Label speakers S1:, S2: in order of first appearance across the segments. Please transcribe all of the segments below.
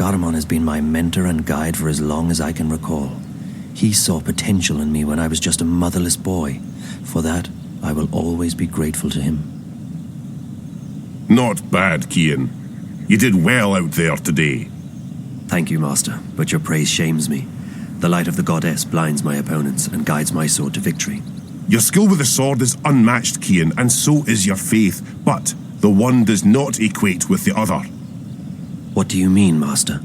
S1: Garmon has been my mentor and guide for as long as I can recall. He saw potential in me when I was just a motherless boy. For that, I will always be grateful to him.
S2: Not bad, Cian. You did well out there today.
S1: Thank you, Master, but your praise shames me. The light of the goddess blinds my opponents and guides my sword to victory.
S2: Your skill with the sword is unmatched, Cian, and so is your faith, but the one does not equate with the other.
S1: What do you mean, Master?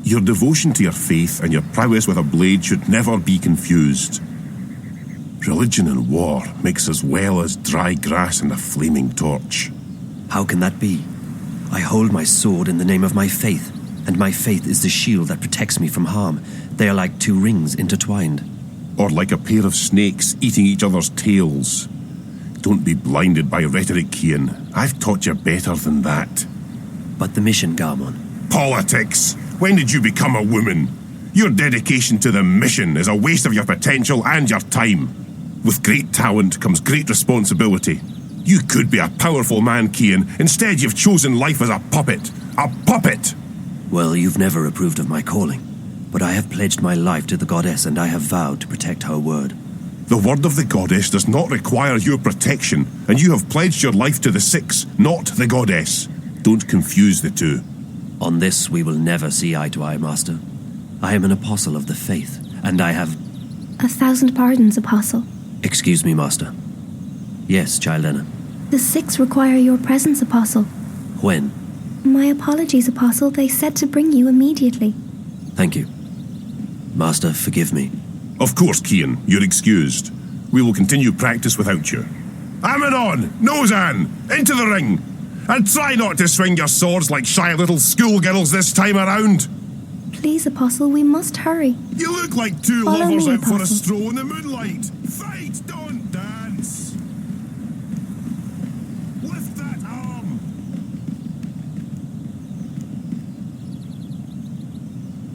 S2: Your devotion to your faith and your prowess with a blade should never be confused. Religion and war mix as well as dry grass and a flaming torch.
S1: How can that be? I hold my sword in the name of my faith, and my faith is the shield that protects me from harm. They are like two rings intertwined.
S2: Or like a pair of snakes eating each other's tails. Don't be blinded by rhetoric, Cian. I've taught you better than that.
S1: But the mission, Garmon.
S2: Politics! When did you become a woman? Your dedication to the mission is a waste of your potential and your time. With great talent comes great responsibility. You could be a powerful man, Cian. Instead, you've chosen life as a puppet. A puppet!
S1: Well, you've never approved of my calling. But I have pledged my life to the goddess, and I have vowed to protect her word.
S2: The word of the goddess does not require your protection, and you have pledged your life to the Six, not the goddess. Don't confuse the two.
S1: On this, we will never see eye to eye, Master. I am an apostle of the faith, and I have...
S3: 1,000 pardons, Apostle.
S1: Excuse me, Master. Yes, Child Enna.
S3: The Six require your presence, Apostle.
S1: When?
S3: My apologies, Apostle. They said to bring you immediately.
S1: Thank you. Master, forgive me.
S2: Of course, Cian, you're excused. We will continue practice without you. Amidon! Nozan! Into the ring! And try not to swing your swords like shy little schoolgirls this time around!
S3: Please, Apostle, we must hurry.
S2: You look like two
S3: Follow
S2: lovers
S3: me,
S2: out for a
S3: Apostle.
S2: stroll in the moonlight! Fight, don't dance! Lift that arm!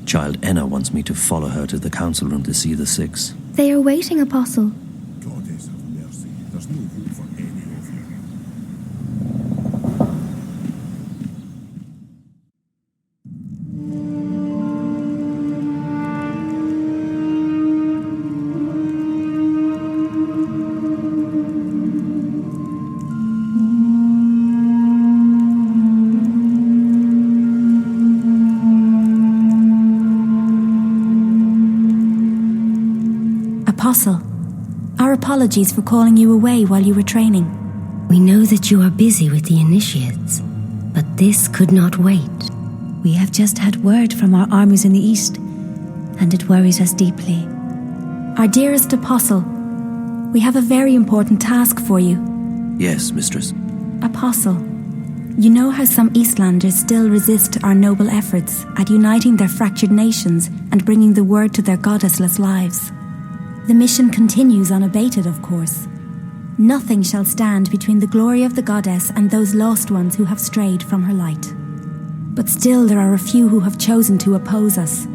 S1: Child Enna wants me to follow her to the council room to see the Six.
S3: They are waiting, Apostle.
S2: Goddess have mercy. There's no hope for any of you.
S4: Apostle, our apologies for calling you away while you were training.
S5: We know that you are busy with the initiates, but this could not wait.
S6: We have just had word from our armies in the east, and it worries us deeply.
S4: Our dearest Apostle, we have a very important task for you.
S1: Yes, Mistress.
S4: Apostle, you know how some Eastlanders still resist our noble efforts at uniting their fractured nations and bringing the word to their goddessless lives. The mission continues unabated, of course. Nothing shall stand between the glory of the goddess and those lost ones who have strayed from her light. But still there are a few who have chosen to oppose us.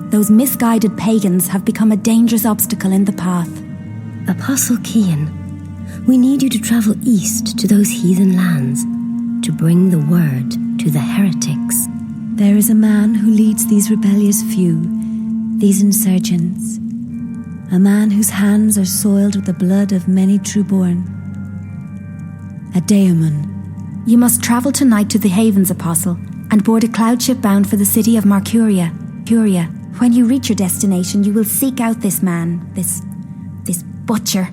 S4: Those misguided pagans have become a dangerous obstacle in the path.
S5: Apostle Cian, we need you to travel east to those heathen lands, to bring the word to the heretics.
S6: There is a man who leads these rebellious few, these insurgents. A man whose hands are soiled with the blood of many trueborn. A daemon.
S4: You must travel tonight to the Havens, Apostle, and board a cloud ship bound for the city of Marcuria. When you reach your destination, you will seek out this man, this butcher.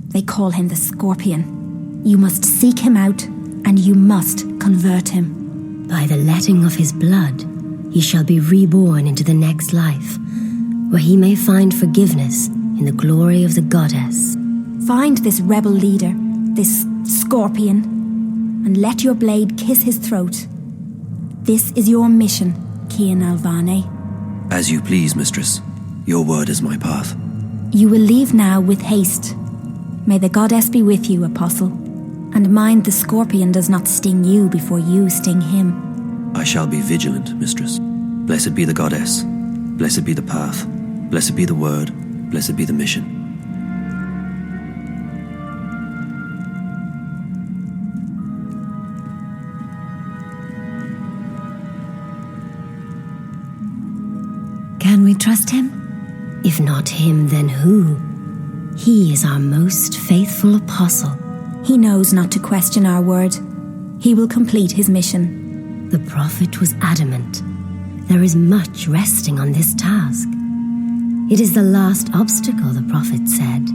S4: They call him the Scorpion. You must seek him out, and you must convert him.
S5: By the letting of his blood, he shall be reborn into the next life, where he may find forgiveness in the glory of the goddess.
S4: Find this rebel leader, this Scorpion, and let your blade kiss his throat. This is your mission, Cian Alvane.
S1: As you please, Mistress. Your word is my path.
S4: You will leave now with haste. May the goddess be with you, Apostle. And mind the Scorpion does not sting you before you sting him.
S1: I shall be vigilant, Mistress. Blessed be the goddess. Blessed be the path. Blessed be the word. Blessed be the mission.
S6: Can we trust him?
S5: If not him, then who? He is our most faithful apostle.
S4: He knows not to question our word. He will complete his mission.
S5: The prophet was adamant. There is much resting on this task. It is the last obstacle, the prophet said.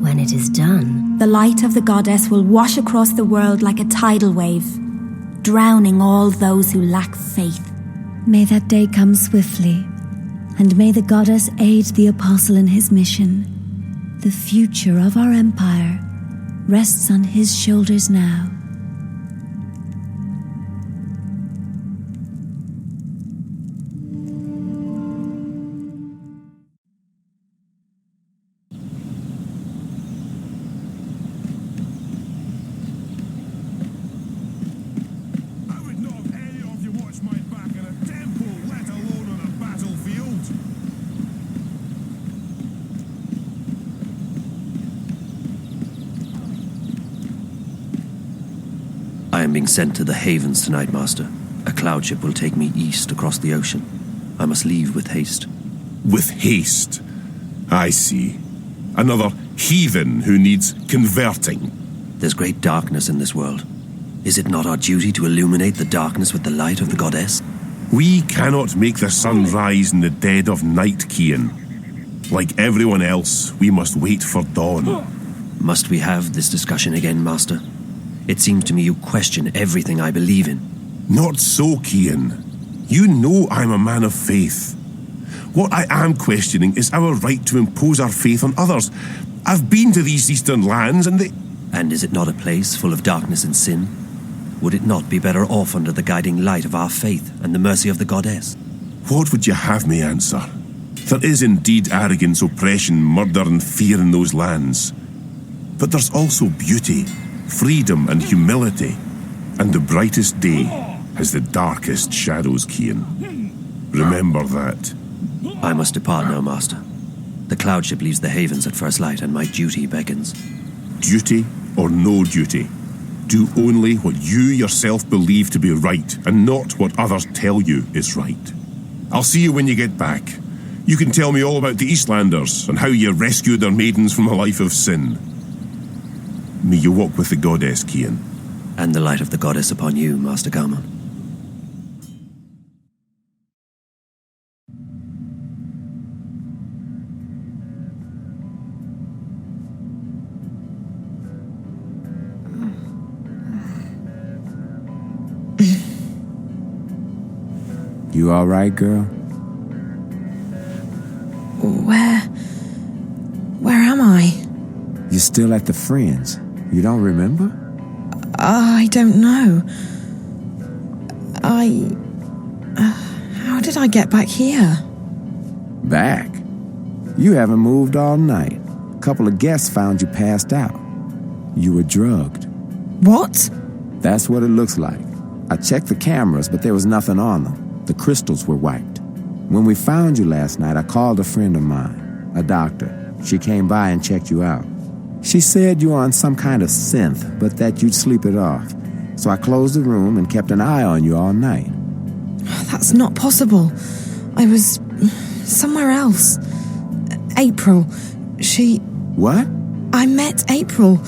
S5: When it is done,
S4: The light of the goddess will wash across the world like a tidal wave, drowning all those who lack faith.
S6: May that day come swiftly, and may the goddess aid the apostle in his mission. The future of our empire rests on his shoulders now.
S2: I would not have any of you watch my back in a temple, let alone on a battlefield.
S1: I am being sent to the Havens tonight, Master. A cloud ship will take me east across the ocean. I must leave with haste.
S2: With haste. I see. Another heathen who needs converting.
S1: There's great darkness in this world. Is it not our duty to illuminate the darkness with the light of the goddess?
S2: We cannot make the sun rise in the dead of night, Cian. Like everyone else, we must wait for dawn.
S1: Must we have this discussion again, Master? It seems to me you question everything I believe in.
S2: Not so, Cian. You know I'm a man of faith. What I am questioning is our right to impose our faith on others. I've been to these eastern lands and they...
S1: And is it not a place full of darkness and sin? Would it not be better off under the guiding light of our faith and the mercy of the goddess?
S2: What would you have me answer? There is indeed arrogance, oppression, murder and fear in those lands. But there's also beauty, freedom and humility. And the brightest day has the darkest shadows, Cian. Remember that.
S1: I must depart now, Master. The cloud ship leaves the Havens at first light and my duty beckons.
S2: Duty or no duty. Do only what you yourself believe to be right and not what others tell you is right. I'll see you when you get back. You can tell me all about the Eastlanders and how you rescued their maidens from a life of sin. May you walk with the goddess, Cian.
S1: And the light of the goddess upon you, Master Garmon.
S7: You all right, girl?
S8: Where am I?
S7: You're still at the Fringe. You don't remember?
S8: I don't know. How did I get back here?
S7: Back? You haven't moved all night. A couple of guests found you passed out. You were drugged.
S8: What?
S7: That's what it looks like. I checked the cameras, but there was nothing on them. The crystals were wiped. When we found you last night, I called a friend of mine, a doctor. She came by and checked you out. She said you were on some kind of synth, but that you'd sleep it off. So I closed the room and kept an eye on you all night.
S8: That's not possible. I was somewhere else. April, she...
S7: What?
S8: I met April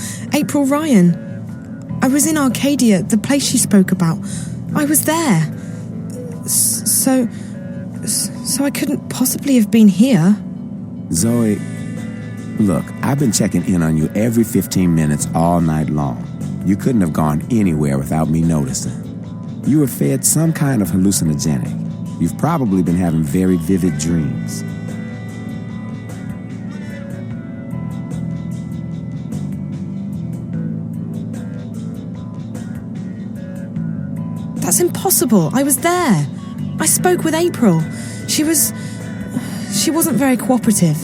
S8: Ryan. I was in Arcadia, the place she spoke about. I was there. So I couldn't possibly have been here.
S7: Zoe, look, I've been checking in on you every 15 minutes all night long. You couldn't have gone anywhere without me noticing. You were fed some kind of hallucinogenic. You've probably been having very vivid dreams.
S8: That's impossible. I was there. I spoke with April. She wasn't very cooperative.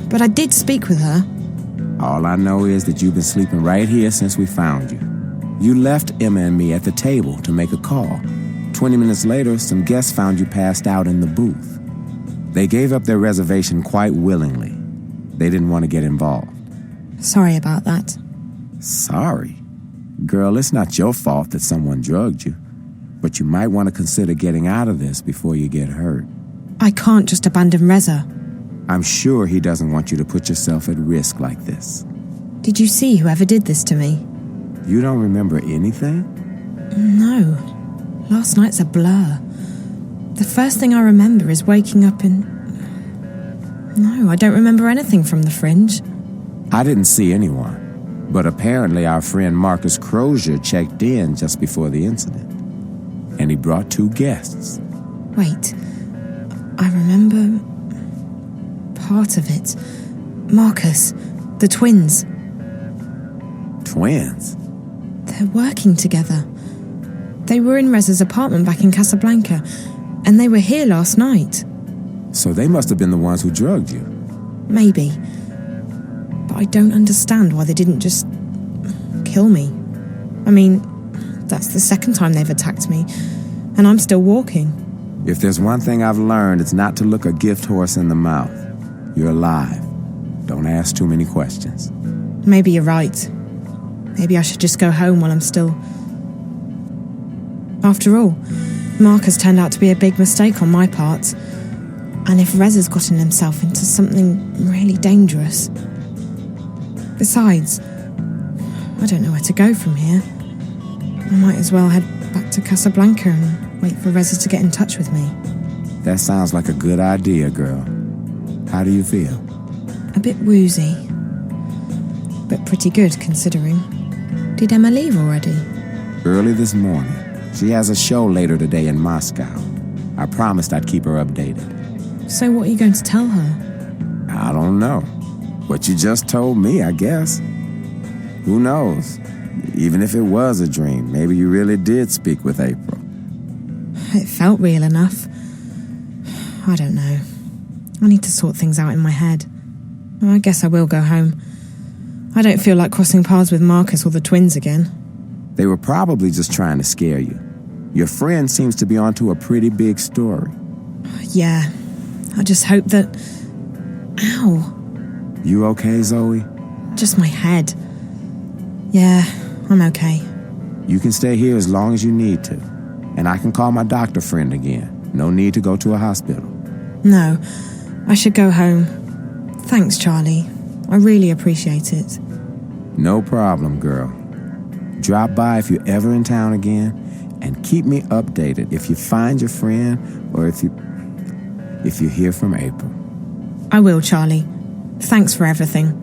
S8: But I did speak with her.
S7: All I know is that you've been sleeping right here since we found you. You left Emma and me at the table to make a call. 20 minutes later, some guests found you passed out in the booth. They gave up their reservation quite willingly. They didn't want to get involved.
S8: Sorry about that.
S7: Sorry? Girl, it's not your fault that someone drugged you. But you might want to consider getting out of this before you get hurt.
S8: I can't just abandon Reza.
S7: I'm sure he doesn't want you to put yourself at risk like this.
S8: Did you see whoever did this to me?
S7: You don't remember anything?
S8: No. Last night's a blur. The first thing I remember is waking up in... No, I don't remember anything from the Fringe.
S7: I didn't see anyone, but apparently our friend Marcus Crozier checked in just before the incident. And he brought 2 guests.
S8: Wait, I remember... part of it. Marcus, the twins.
S7: Twins?
S8: They're working together. They were in Reza's apartment back in Casablanca, and they were here last night.
S7: So they must have been the ones who drugged you.
S8: Maybe. But I don't understand why they didn't just... kill me. I mean, that's the second time they've attacked me, and I'm still walking.
S7: If there's one thing I've learned, it's not to look a gift horse in the mouth. You're alive. Don't ask too many questions.
S8: Maybe you're right. Maybe I should just go home while I'm still... After all, Marcus turned out to be a big mistake on my part. And if Reza's gotten himself into something really dangerous... Besides, I don't know where to go from here. I might as well head back to Casablanca and wait for Reza to get in touch with me.
S7: That sounds like a good idea, girl. How do you feel?
S8: A bit woozy, but pretty good considering. Did Emma leave already?
S7: Early this morning. She has a show later today in Moscow. I promised I'd keep her updated.
S8: So what are you going to tell her?
S7: I don't know. What you just told me, I guess. Who knows? Even if it was a dream, maybe you really did speak with April.
S8: It felt real enough. I don't know. I need to sort things out in my head. I guess I will go home. I don't feel like crossing paths with Marcus or the twins again.
S7: They were probably just trying to scare you. Your friend seems to be onto a pretty big story.
S8: Yeah, I just hope that... Ow.
S7: You okay, Zoe?
S8: Just my head. Yeah, I'm okay.
S7: You can stay here as long as you need to. And I can call my doctor friend again. No need to go to a hospital.
S8: No, I should go home. Thanks, Charlie. I really appreciate it.
S7: No problem, girl. Drop by if you're ever in town again, and keep me updated if you find your friend or if you hear from April.
S8: I will, Charlie. Thanks for everything.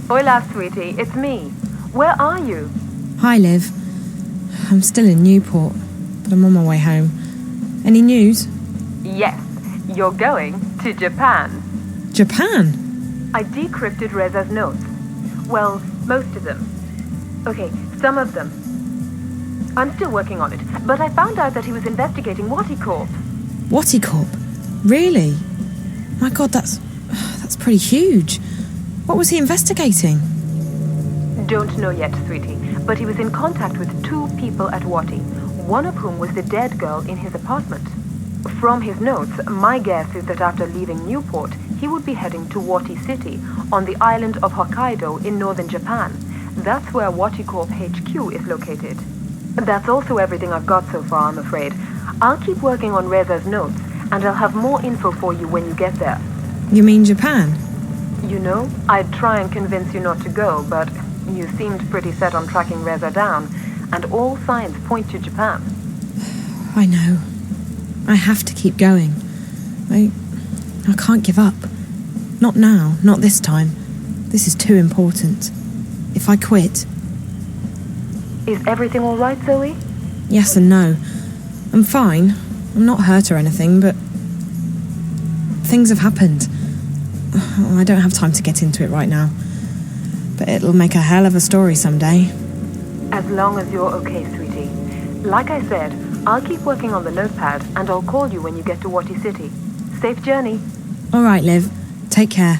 S9: Hola, sweetie, it's me. Where are you?
S8: Hi, Liv. I'm still in Newport, but I'm on my way home. Any news?
S9: Yes, you're going to Japan.
S8: Japan?
S9: I decrypted Reza's notes. Well, most of them. Okay, some of them. I'm still working on it, but I found out that he was investigating Watticorp.
S8: Watticorp? Really? My God, that's pretty huge. What was he investigating?
S9: Don't know yet, sweetie, but he was in contact with 2 people at Watti, one of whom was the dead girl in his apartment. From his notes, my guess is that after leaving Newport, he would be heading to Watti City, on the island of Hokkaido in northern Japan. That's where Watticorp HQ is located. That's also everything I've got so far, I'm afraid. I'll keep working on Reza's notes, and I'll have more info for you when you get there.
S8: You mean Japan?
S9: You know, I'd try and convince you not to go, but you seemed pretty set on tracking Reza down, and all signs point to Japan.
S8: I know. I have to keep going. I can't give up. Not now, not this time. This is too important. If I quit...
S9: Is everything all right, Zoe?
S8: Yes and no. I'm fine. I'm not hurt or anything, but... things have happened. I don't have time to get into it right now. But it'll make a hell of a story someday.
S9: As long as you're okay, sweetie. Like I said, I'll keep working on the notepad, and I'll call you when you get to Wati City. Safe journey.
S8: All right, Liv. Take care.